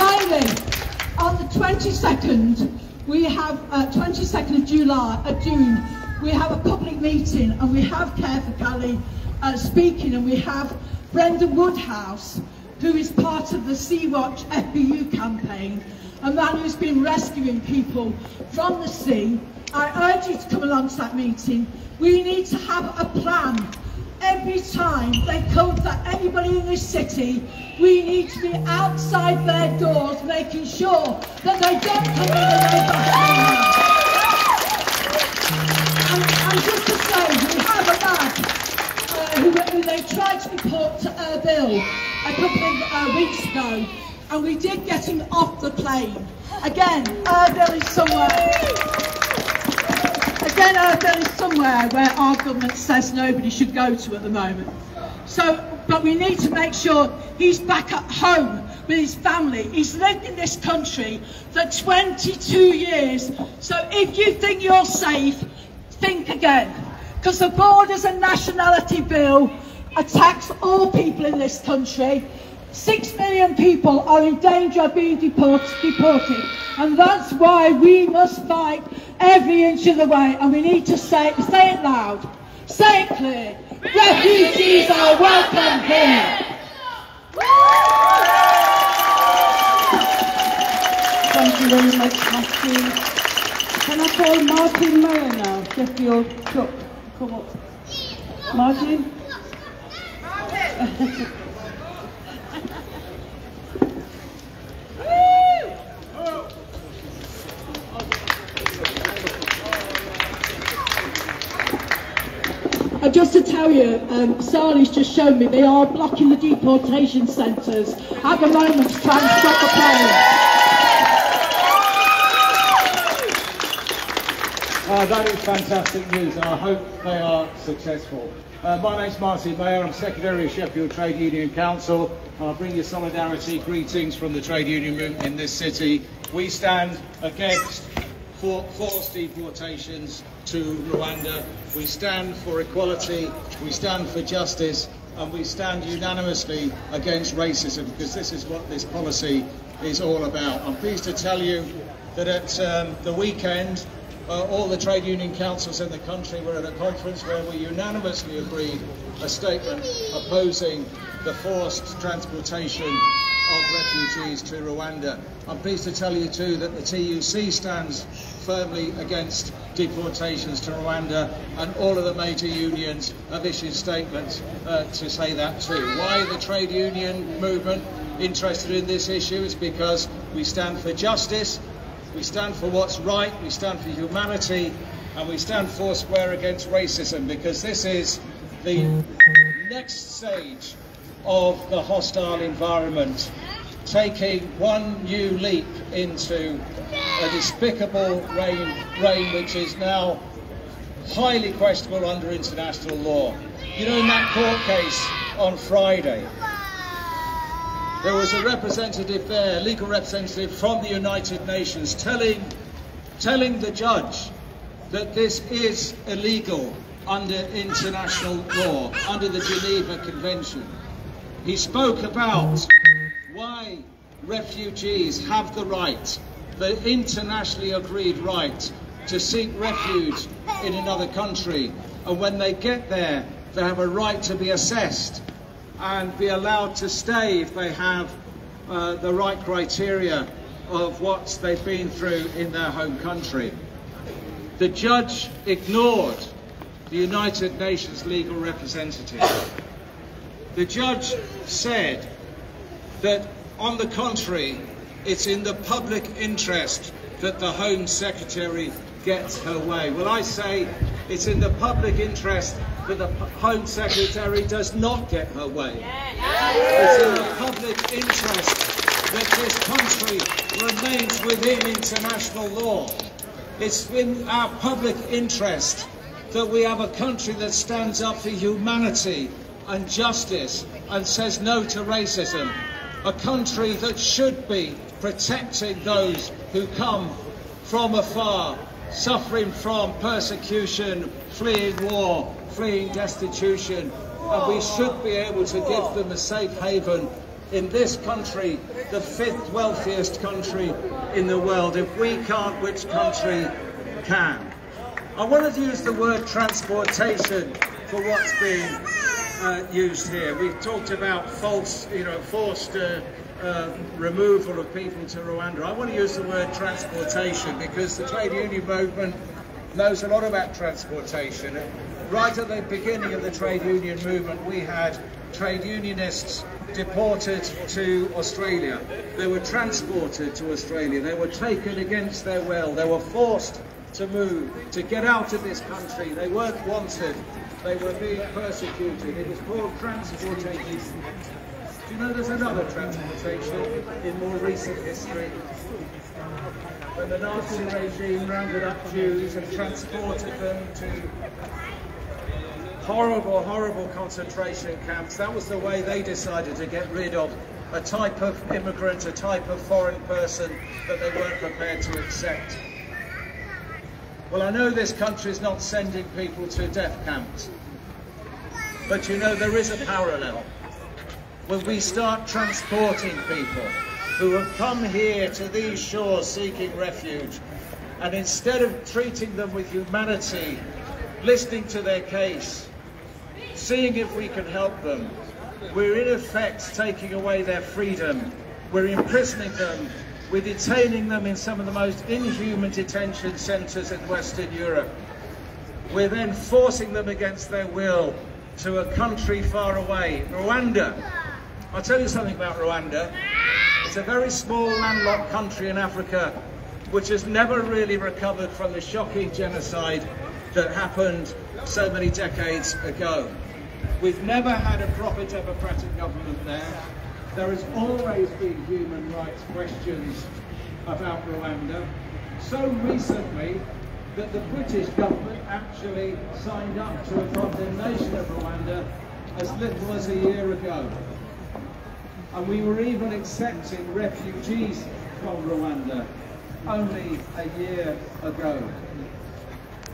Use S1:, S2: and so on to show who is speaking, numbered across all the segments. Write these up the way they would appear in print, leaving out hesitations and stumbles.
S1: Finally, on the 22nd, we have 22nd of June, we have a public meeting, and we have Care for Galley speaking, and we have Brenda Woodhouse, who is part of the Sea Watch FBU campaign, a man who's been rescuing people from the sea. I urge you to come along to that meeting. We need to have a plan. Every time they come for anybody in this city, we need to be outside their doors, making sure that they don't come in the way back. And just to say, we have a lad who they tried to report to Erbil a couple of weeks ago, and we did get him off the plane. Again, Erbil is somewhere. Again, Erbil is somewhere where our government says nobody should go to at the moment. But we need to make sure he's back at home with his family. He's lived in this country for 22 years. So if you think you're safe, think again. Because the Borders and Nationality Bill attacks all people in this country. 6 million people are in danger of being deported. And that's why we must fight every inch of the way. And we need to say it loud, say it clear. Refugees are welcome here.
S2: Thank you very much, Matthew. Can I call Martin Mayer now, Sheffield Chuck? Come up. Martin?
S1: Just to tell you, Sally's just shown me they are blocking the deportation centres at the moment to try and stop the planes.
S3: That is fantastic news, and I hope they are successful. My name's Martin Mayer, I'm Secretary of Sheffield Trade Union Council, and I bring you solidarity greetings from the trade union movement in this city. We stand against forced deportations to Rwanda. We stand for equality, we stand for justice, and we stand unanimously against racism, because this is what this policy is all about. I'm pleased to tell you that at the weekend, all the trade union councils in the country were at a conference where we unanimously agreed a statement opposing the forced transportation of refugees to Rwanda. I'm pleased to tell you too that the TUC stands firmly against deportations to Rwanda, and all of the major unions have issued statements to say that too. Why the trade union movement interested in this issue is because we stand for justice, we stand for what's right, we stand for humanity, and we stand four square against racism, because this is the next stage of the hostile environment, taking one new leap into a despicable reign which is now highly questionable under international law. You know, in that court case on Friday, there was a representative there, a legal representative from the United Nations, telling the judge that this is illegal under international law, under the Geneva Convention. He spoke about why refugees have the right, the internationally agreed right, to seek refuge in another country, and when they get there, they have a right to be assessed and be allowed to stay if they have the right criteria of what they've been through in their home country. The judge ignored the United Nations legal representative. The judge said that, on the contrary, it's in the public interest that the Home Secretary gets her way. Well, I say it's in the public interest that the Home Secretary does not get her way. It's in the public interest that this country remains within international law. It's in our public interest that we have a country that stands up for humanity and justice and says no to racism. A country that should be protecting those who come from afar, suffering from persecution, fleeing war, fleeing destitution, and we should be able to give them a safe haven in this country, the 5th wealthiest country in the world. If we can't, which country can? I wanted to use the word transportation for what's being used here. We've talked about forced removal of people to Rwanda. I want to use the word transportation because the trade union movement knows a lot about transportation. Right at the beginning of the trade union movement, we had trade unionists deported to Australia. They were transported to Australia. They were taken against their will. They were forced to move, to get out of this country. They weren't wanted. They were being persecuted. It was called transportation. Do you know there's another transportation in more recent history? When the Nazi regime rounded up Jews and transported them to horrible, horrible concentration camps. That was the way they decided to get rid of a type of immigrant, a type of foreign person that they weren't prepared to accept. Well, I know this country is not sending people to death camps, but you know there is a parallel. When we start transporting people who have come here to these shores seeking refuge, and instead of treating them with humanity, listening to their case, seeing if we can help them, we're in effect taking away their freedom. We're imprisoning them. We're detaining them in some of the most inhuman detention centres in Western Europe. We're then forcing them against their will to a country far away, Rwanda. I'll tell you something about Rwanda. It's a very small landlocked country in Africa which has never really recovered from the shocking genocide that happened so many decades ago. We've never had a proper democratic government there. There has always been human rights questions about Rwanda. So recently that the British government actually signed up to a condemnation of Rwanda as little as a year ago. And we were even accepting refugees from Rwanda only a year ago.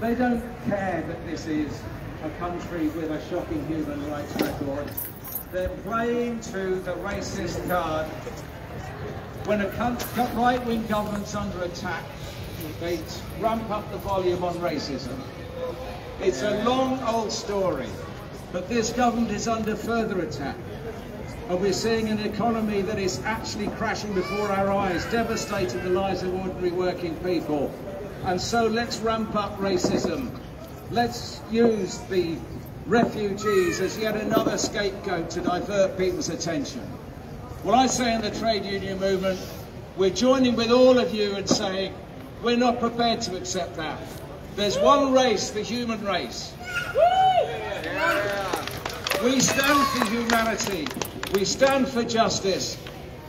S3: They don't care that this is a country with a shocking human rights record. They're playing to the racist card. When a right-wing government's under attack, they ramp up the volume on racism. It's a long old story, but this government is under further attack. And we're seeing an economy that is actually crashing before our eyes, devastating the lives of ordinary working people. And so let's ramp up racism. Let's use the refugees as yet another scapegoat to divert people's attention. Well, I say in the trade union movement, we're joining with all of you and saying, we're not prepared to accept that. There's one race, the human race. We stand for humanity, we stand for justice,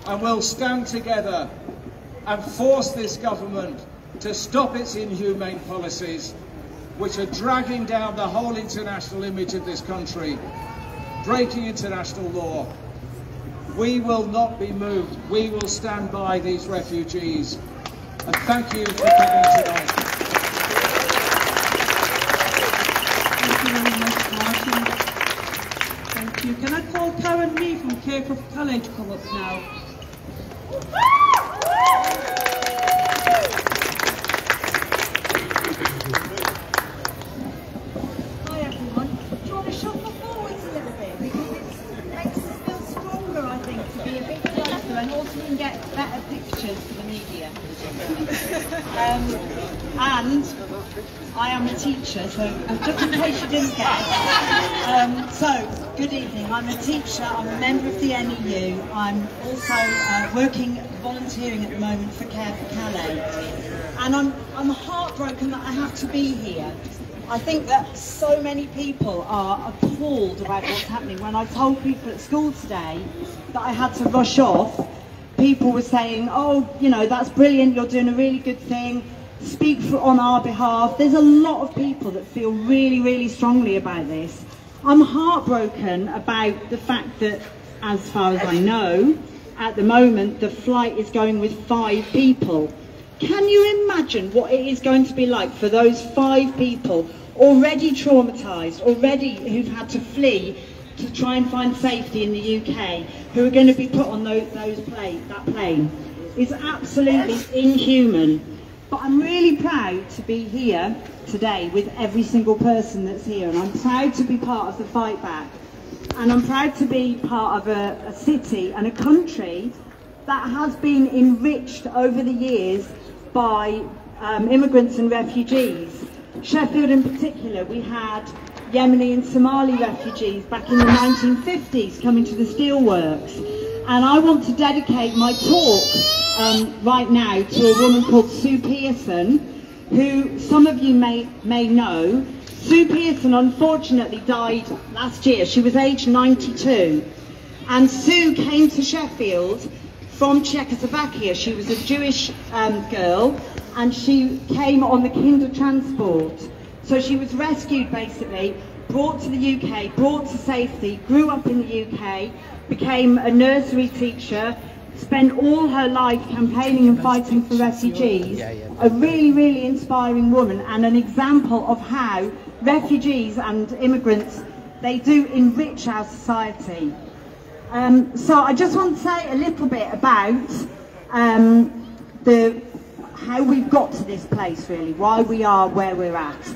S3: and we'll stand together and force this government to stop its inhumane policies, which are dragging down the whole international image of this country, breaking international law. We will not be moved. We will stand by these refugees. And thank you for coming tonight.
S2: Thank you very much, Martin. Thank you. Can I call Karen Lee from Carecroft College to come up now?
S4: Hi everyone. Do you want to shuffle forwards a little bit? Because it makes us feel stronger, I think, to be a bit closer, and also you can get better pictures for the media. And I am a teacher, so just in case you didn't get so, good evening. I'm a teacher, I'm a member of the NEU. I'm also working, volunteering at the moment for Care for Calais. And I'm heartbroken that I have to be here. I think that so many people are appalled about what's happening. When I told people at school today that I had to rush off, people were saying, oh, you know, that's brilliant, you're doing a really good thing, speak on our behalf. There's a lot of people that feel really, really strongly about this. I'm heartbroken about the fact that, as far as I know, at the moment the flight is going with 5 people. Can you imagine what it is going to be like for those 5 people already traumatised, already who've had to flee to try and find safety in the UK, who are going to be put on that plane, is absolutely inhuman. But I'm really proud to be here today with every single person that's here, and I'm proud to be part of the fight back. And I'm proud to be part of a city and a country that has been enriched over the years by immigrants and refugees. Sheffield in particular, we had Yemeni and Somali refugees back in the 1950s coming to the steelworks. And I want to dedicate my talk right now to a woman called Sue Pearson, who some of you may know. Sue Pearson unfortunately died last year. She was aged 92. And Sue came to Sheffield from Czechoslovakia. She was a Jewish girl, and she came on the Kinder transport. So she was rescued basically, brought to the UK, brought to safety, grew up in the UK, became a nursery teacher, spent all her life campaigning and fighting for refugees. A really, really inspiring woman, and an example of how refugees and immigrants, they do enrich our society. So I just want to say a little bit about how we've got to this place, really, why we are where we're at.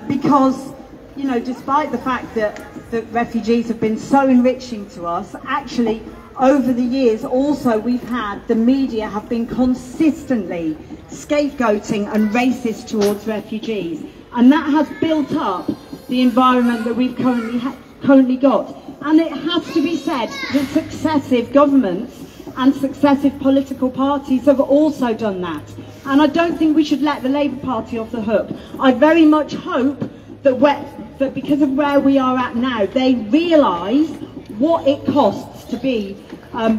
S4: Because, you know, despite the fact that refugees have been so enriching to us, actually over the years also the media have been consistently scapegoating and racist towards refugees, and that has built up the environment that we've currently got. And it has to be said that successive governments and successive political parties have also done that, and I don't think we should let the Labour Party off the hook. I very much hope that because of where we are at now, they realise what it costs to be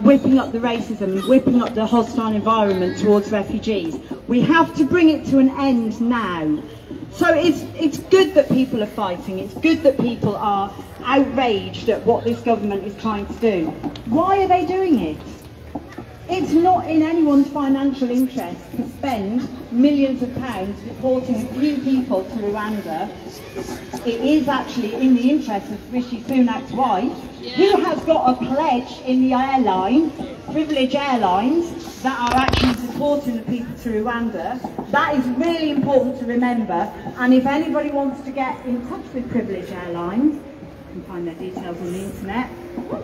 S4: whipping up the racism and whipping up the hostile environment towards refugees. We have to bring it to an end now. So it's good that people are fighting, it's good that people are outraged at what this government is trying to do. Why are they doing it? It's not in anyone's financial interest to spend millions of pounds deporting a few people to Rwanda. It is actually in the interest of Rishi Sunak's wife, who has got a pledge in the airline, Privilege Airlines, that are actually deporting the people to Rwanda. That is really important to remember, and if anybody wants to get in touch with Privilege Airlines, you can find their details on the internet.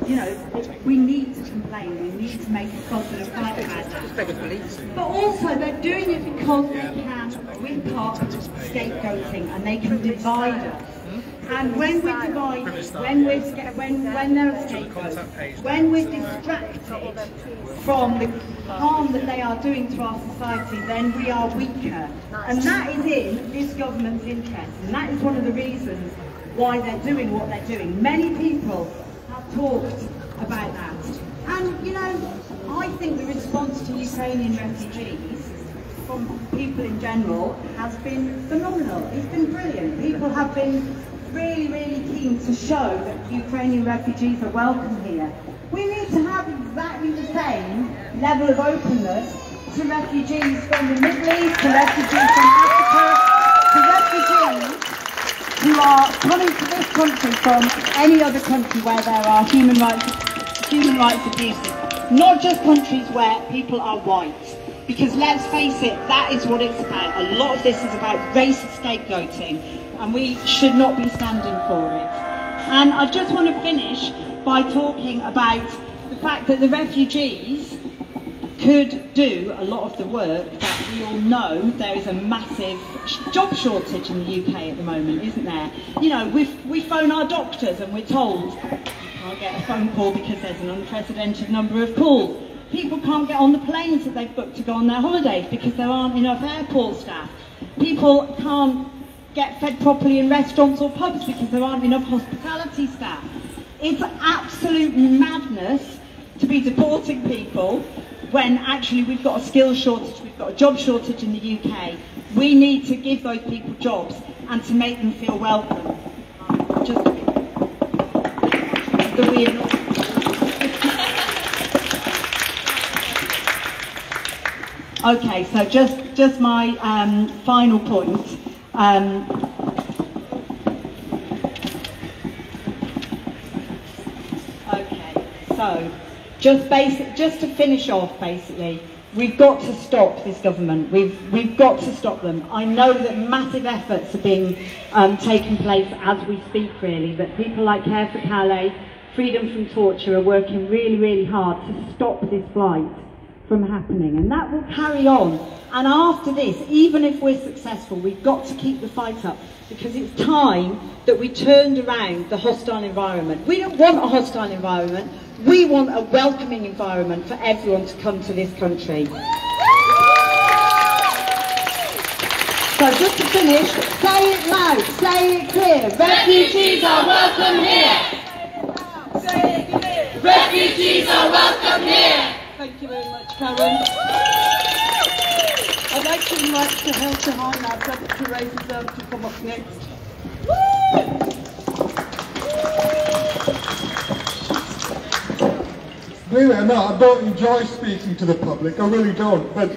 S4: You know, we need to complain, we need to make a fuss and a fight about that. But also they're doing it because they can whip up scapegoating and they can divide us. And when we divide, when there are scapegoats, when we're distracted from the harm that they are doing to our society, then we are weaker. And that is in this government's interest, and that is one of the reasons why they're doing what they're doing. Many people have talked about that. And, you know, I think the response to Ukrainian refugees from people in general has been phenomenal. It's been brilliant. People have been really, really keen to show that Ukrainian refugees are welcome here. We need to have exactly the same level of openness to refugees from the Middle East, to refugees from Africa, to refugees who are coming to this country from any other country where there are human rights abuses. Not just countries where people are white. Because let's face it, that is what it's about. A lot of this is about racist scapegoating, and we should not be standing for it. And I just want to finish by talking about the fact that the refugees could do a lot of the work that we all know. There is a massive job shortage in the UK at the moment, isn't there? You know, we phone our doctors and we're told you can't get a phone call because there's an unprecedented number of calls. People can't get on the planes that they've booked to go on their holidays because there aren't enough airport staff. People can't get fed properly in restaurants or pubs because there aren't enough hospitality staff. It's absolute madness to be deporting people when actually we've got a skills shortage, we've got a job shortage in the UK. We need to give those people jobs and to make them feel welcome. Just the weird. Okay, so just my final point. So, just to finish off, basically, we've got to stop this government. We've got to stop them. I know that massive efforts are being taking place as we speak, really, that people like Care for Calais, Freedom from Torture are working really, really hard to stop this flight from happening, and that will carry on. And after this, even if we're successful, we've got to keep the fight up, because it's time that we turned around the hostile environment. We don't want a hostile environment. We want a welcoming environment for everyone to come to this country. So just to finish, say it loud, say it clear. Refugees are welcome here. Say it clear. Refugees are welcome here.
S2: Thank you very much, Karen. I'd like to invite the Health and High now, to raise herself to come up next.
S5: Really or not, I don't enjoy speaking to the public, I really don't, but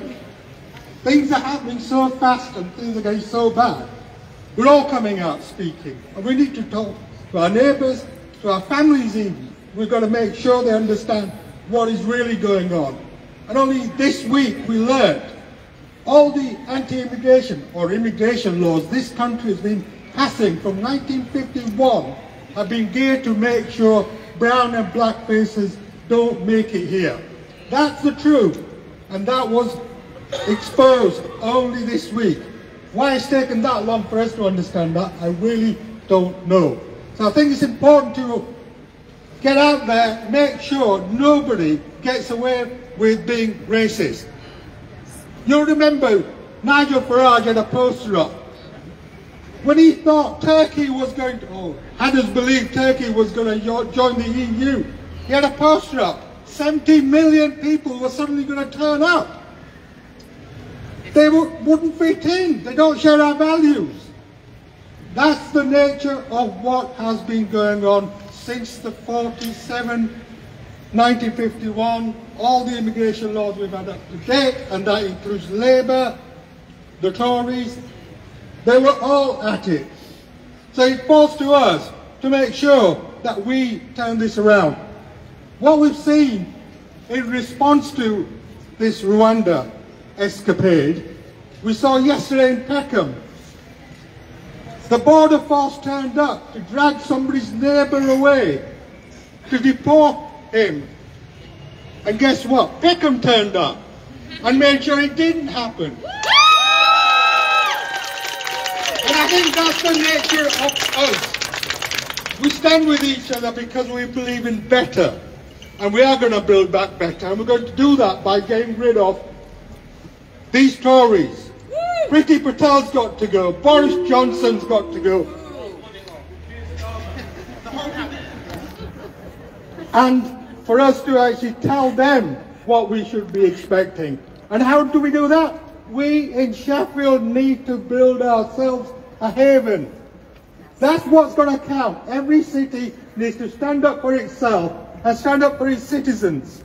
S5: things are happening so fast and things are getting so bad. We're all coming out speaking, and we need to talk to our neighbours, to our families even. We've got to make sure they understand what is really going on. And only this week we learned all the anti-immigration or immigration laws this country has been passing from 1951 have been geared to make sure brown and black faces don't make it here. That's the truth, and that was exposed only this week. Why it's taken that long for us to understand that, I really don't know. So I think it's important to get out there, make sure nobody gets away with being racist. You'll remember Nigel Farage had a poster up. When he thought Turkey was going to, or had us believe Turkey was going to join the EU, he had a poster up. 70 million people were suddenly going to turn up. They wouldn't fit in. They don't share our values. That's the nature of what has been going on since the 1951, all the immigration laws we've had up to date, and that includes Labour, the Tories. They were all at it. So it falls to us to make sure that we turn this around. What we've seen in response to this Rwanda escapade, we saw yesterday in Peckham. The border force turned up to drag somebody's neighbour away, to deport him. And guess what? Peckham turned up and made sure it didn't happen. And I think that's the nature of us. We stand with each other because we believe in better. And we are going to build back better. And we're going to do that by getting rid of these Tories. Priti Patel's got to go. Boris Johnson's got to go. And for us to actually tell them what we should be expecting. And how do we do that? We in Sheffield need to build ourselves a haven. That's what's going to count. Every city needs to stand up for itself and stand up for its citizens.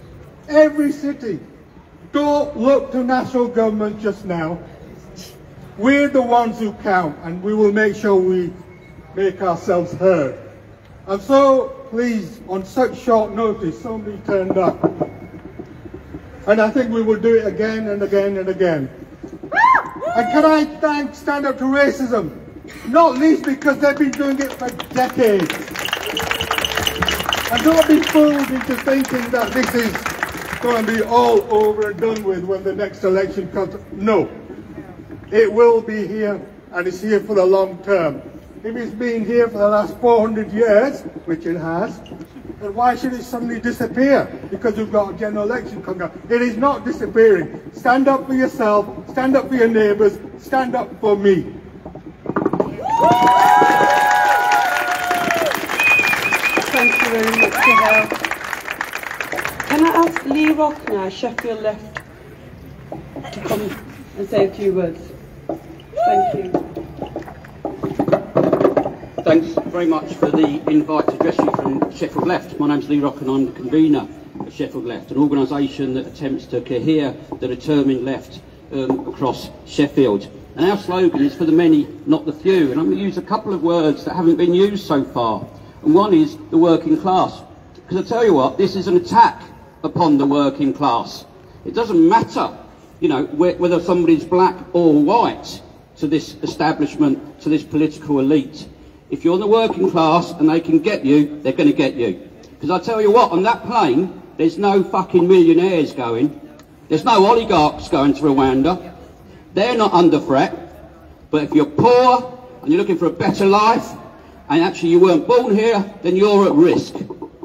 S5: Every city. Don't look to national government just now. We're the ones who count, and we will make sure we make ourselves heard. And so, please, on such short notice, somebody turned up. And I think we will do it again and again and again. And can I thank Stand Up to Racism? Not least because they've been doing it for decades. And don't be fooled into thinking that this is going to be all over and done with when the next election comes. No. It will be here, and it's here for the long term. If it's been here for the last 400 years, which it has, then why should it suddenly disappear? Because we've got a general election coming up. It is not disappearing. Stand up for yourself, stand up for your neighbours, stand up for me.
S2: Thank you very much, Sahel. Can I ask Lee Rock now, Sheffield Left, to come and say a few words? Thank you.
S6: Thanks very much for the invite to address you from Sheffield Left. My name's Lee Rock and I'm the convener of Sheffield Left, an organisation that attempts to cohere the determined left across Sheffield. And our slogan is for the many, not the few. And I'm going to use a couple of words that haven't been used so far. And one is the working class. Because I tell you what, this is an attack upon the working class. It doesn't matter, you know, whether somebody's black or white to this establishment, to this political elite. If you're in the working class and they can get you, they're going to get you. Because I tell you what, on that plane, there's no fucking millionaires going. There's no oligarchs going to Rwanda. They're not under threat. But if you're poor and you're looking for a better life, and actually you weren't born here, then you're at risk.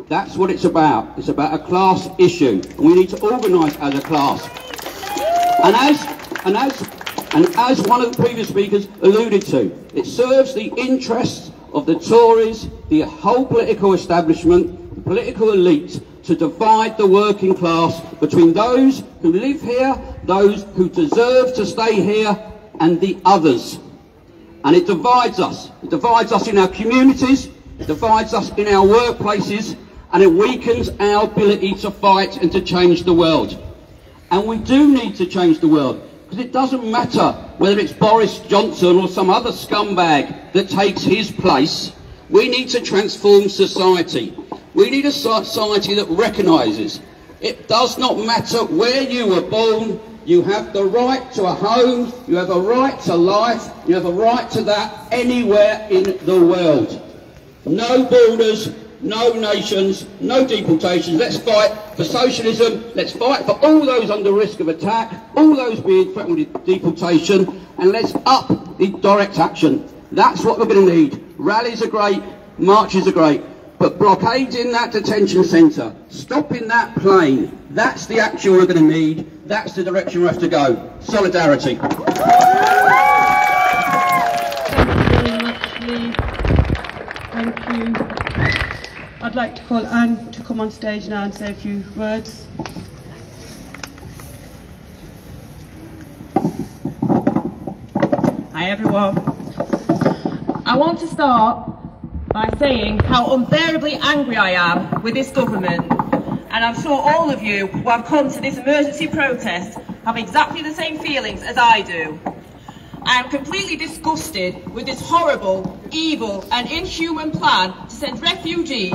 S6: That's what it's about. It's about a class issue. And we need to organise as a class. And as one of the previous speakers alluded to, it serves the interests of the Tories, the whole political establishment, the political elite, to divide the working class between those who live here, those who deserve to stay here, and the others. And it divides us. It divides us in our communities, it divides us in our workplaces, and it weakens our ability to fight and to change the world. And we do need to change the world, because it doesn't matter whether it's Boris Johnson or some other scumbag that takes his place. We need to transform society. We need a society that recognises it does not matter where you were born. You have the right to a home, you have a right to life, you have a right to that anywhere in the world. No borders, no nations, no deportations. Let's fight for socialism. Let's fight for all those under risk of attack, all those being threatened with deportation, and let's up the direct action. That's what we're going to need. Rallies are great, marches are great, but blockades in that detention centre, stopping that plane, that's the action we're going to need. That's the direction we have to go. Solidarity.
S2: Thank you very much, Lee. Thank you. I'd like to call Anne to come on stage now and say a few words.
S7: Hi everyone. I want to start by saying how unbearably angry I am with this government, and I'm sure all of you who have come to this emergency protest have exactly the same feelings as I do. I am completely disgusted with this horrible, evil and inhuman plan to send refugees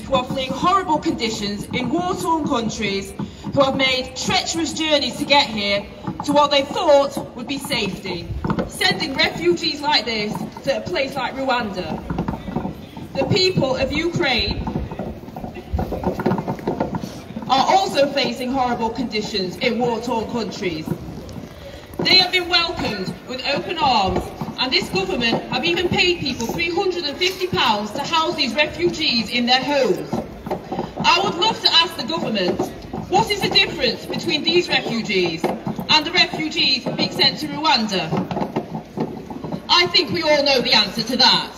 S7: who are fleeing horrible conditions in war-torn countries, who have made treacherous journeys to get here, to what they thought would be safety. Sending refugees like this to a place like Rwanda. The people of Ukraine are also facing horrible conditions in war-torn countries. They have been welcomed with open arms, and this government have even paid people £350 to house these refugees in their homes. I would love to ask the government, what is the difference between these refugees and the refugees being sent to Rwanda? I think we all know the answer to that.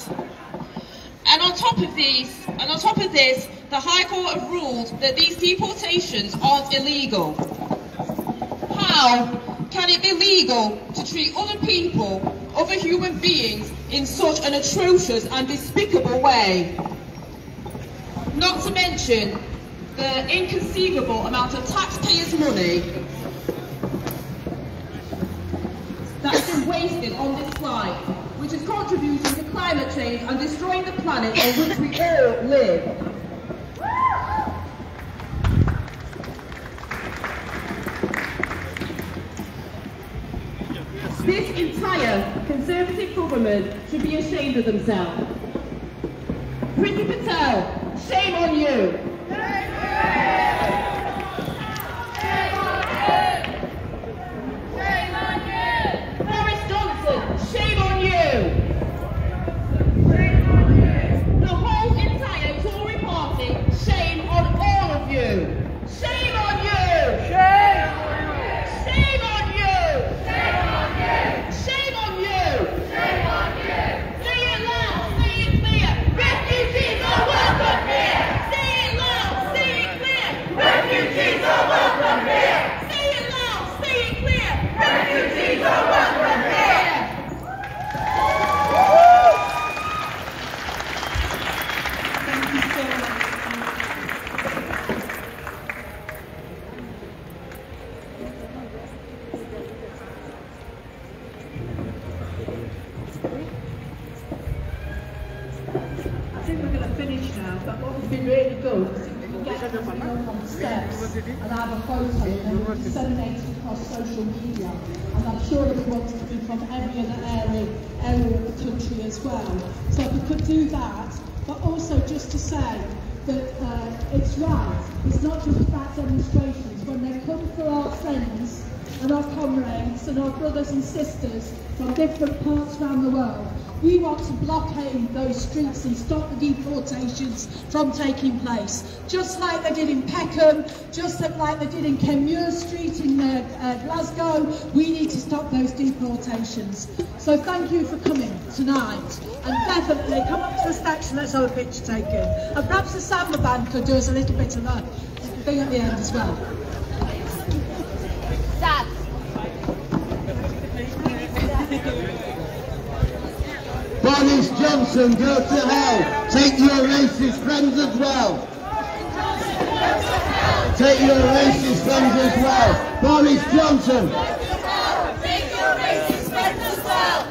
S7: And on top of this, the High Court have ruled that these deportations aren't illegal. How can it be legal to treat other people, other human beings, in such an atrocious and despicable way? Not to mention the inconceivable amount of taxpayers' money that's been wasted on this flight, which is contributing to climate change and destroying the planet on which we all live. This entire Conservative government should be ashamed of themselves. Priti Patel, shame on you. Boris Johnson, shame on you. The whole entire Tory party, shame on all of you. Shame on you. Shame on you. Shame on you. Say it loud, say it clear. Refugees are welcome here. Say it loud, say it clear. Refugees are welcome here. Say it loud, say it clear. Refugees are welcome here.
S2: Thank you so much. I think we're going to
S1: finished now, but what would be really good is if we could get everybody up on the steps and have a photo and then disseminate it across social media. And I'm sure everyone's coming from every other area of the country as well. So if we could do that, but also just to say that it's right, it's not just about demonstrations. When they come for our friends and our comrades and our brothers and sisters from different parts around the world, we want to blockade those streets and stop the deportations from taking place. Just like they did in Peckham, just like they did in Kenmure Street in Glasgow, we need to stop those deportations. So thank you for coming tonight. And definitely come up to the steps and let's have a picture taken. And perhaps the Samba Band could do us a little bit of that thing at the end as well.
S8: Dad.
S9: Boris Johnson, go to hell. Take your racist friends as well. Take your racist friends as well. Boris Johnson.
S8: Take your racist friends as well.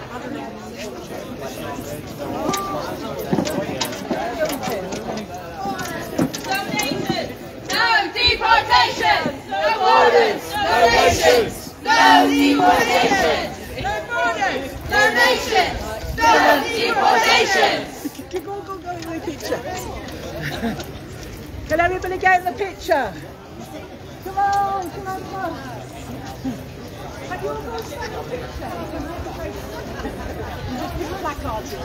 S8: No deportations! No borders! No nations! No deportations! No borders! No nations! No deportations!
S1: Go in the picture. Can everybody get in the picture? Come on. Can you all go stand in the picture? Just put the placards in.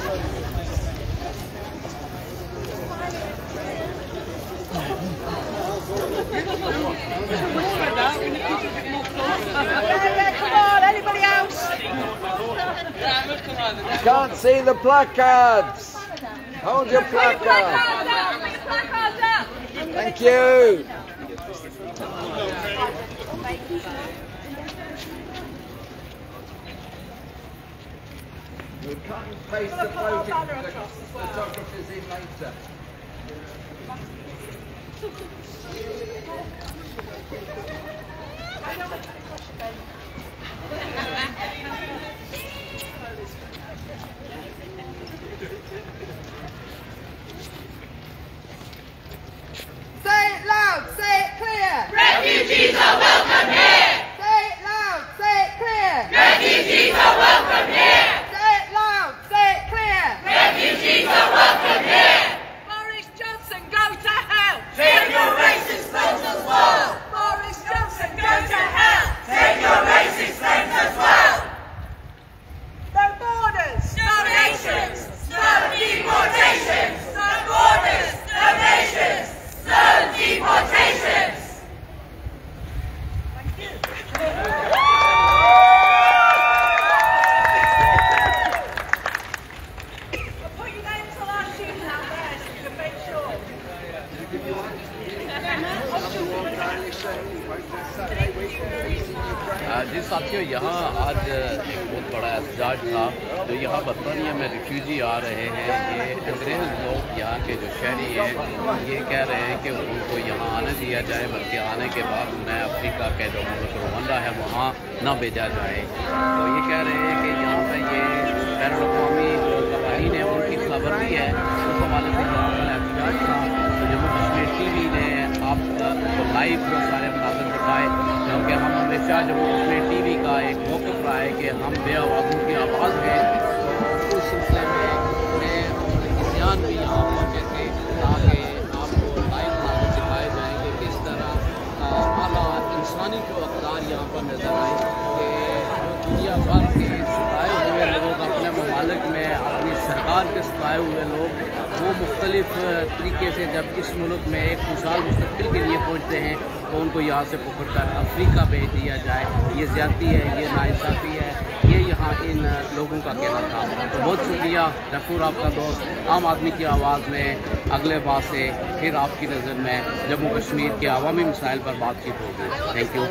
S1: Come on, anybody else?
S10: Can't see the placards. Hold your placard. Thank you.
S9: We'll cut and paste the photographers in later.
S8: Say it loud, say it clear. Refugees are welcome here. Say it loud, say it clear. Refugees are welcome here. Say it loud, say it clear. Refugees are welcome here. Boris Johnson, go to hell. Take your racist friends as well. Boris Johnson, go to hell. Take your racist friends as well. No borders. No nations. No deportations. No borders. No nations. No deportations! Thank you. I'll put your name to our students out there so you can make sure.
S11: जी साथियों यहाँ आज बहुत बड़ा एहतजाज था। जो यहाँ बरतानिया में रिफ्यूजी आ रहे हैं, ये अंग्रेज़ लोग यहाँ के जो शहरी हैं ये कह रहे हैं कि उनको यहाँ आने दिया जाए, बल्कि आने के बाद उन्हें अफ्रीका के जो रवांडा है वहाँ न भेजा जाए। तो ये कह रहे हैं कि यहाँ पर ये बैनुल-अक़वामी जो कवानीन है उनकी खिलाफवर्जी है। उस हवाले से यहाँ पर एहतजाज था। जम्मू कश्मीर TV ने आप लाइव वो सारे मनाज़िर दिखाए, क्योंकि हम हमेशा जम्मू कश्मीर TV का एक मौक़िफ़ रहा है कि हम बेआवाज़ों की आवाज़ हैं। तो उस सिलसिले में मैं ध्यान भी यहाँ पहुँचे थे ताकि आपको लाइव मनाज़िर दिखाए जाएँ कि किस तरह आला इंसानी जो अक़दार यहाँ पर नज़र आए कि दुनिया भर के सताए हुए लोग अपने ममालिक में अपनी सरकार के सताए हुए लोग वो मुख्तलिफ तरीके से जब इस मुल्क में एक खुशहाल मुस्तक़बिल के लिए पहुँचते हैं तो उनको यहाँ से पकड़ कर अफ्रीका भेज दिया जाए। ये ज़्यादती है, ये नाइंसाफ़ी है, ये यहाँ इन लोगों का कहना था। तो बहुत शुक्रिया। गफूर आपका दोस्त आम आदमी की आवाज़ में अगले बार से फिर आपकी नज़र में जम्मू कश्मीर के अवामी मसाइल पर बातचीत होगी। Thank you.